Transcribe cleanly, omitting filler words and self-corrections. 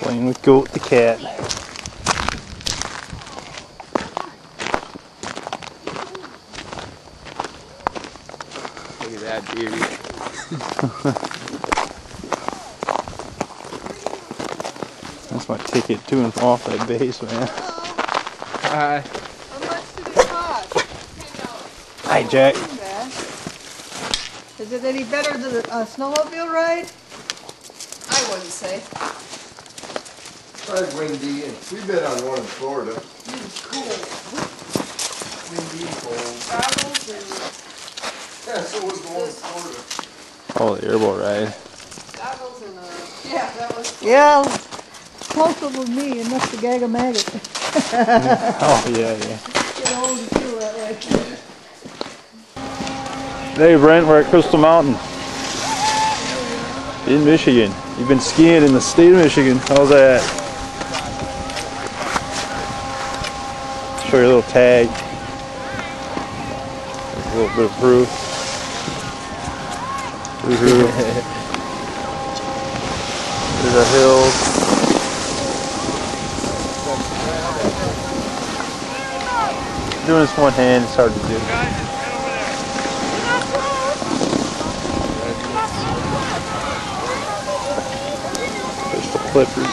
Playing with Goat the cat. Look at that beauty. That's my ticket to and off that base, man. Hi. How much did it cost? Hi, Jack. Is it any better than a snowmobile ride? I wouldn't say. It's windy, and we've been on one in Florida. It's cool. Windy and cold. Goggles and Yeah, so was the one in Florida. Oh, the airboat ride. goggles and yeah, that was. Yeah, closer with me, and that's the gag of maggot. Oh, yeah. Get old and feel that way. Hey, Brent, we're at Crystal Mountain in Michigan. You've been skiing in the state of Michigan. How's that? Show your little tag. There's a little bit of proof. Woohoo. There's our hills. Doing this one hand, it's hard to do. Crystal Clippers.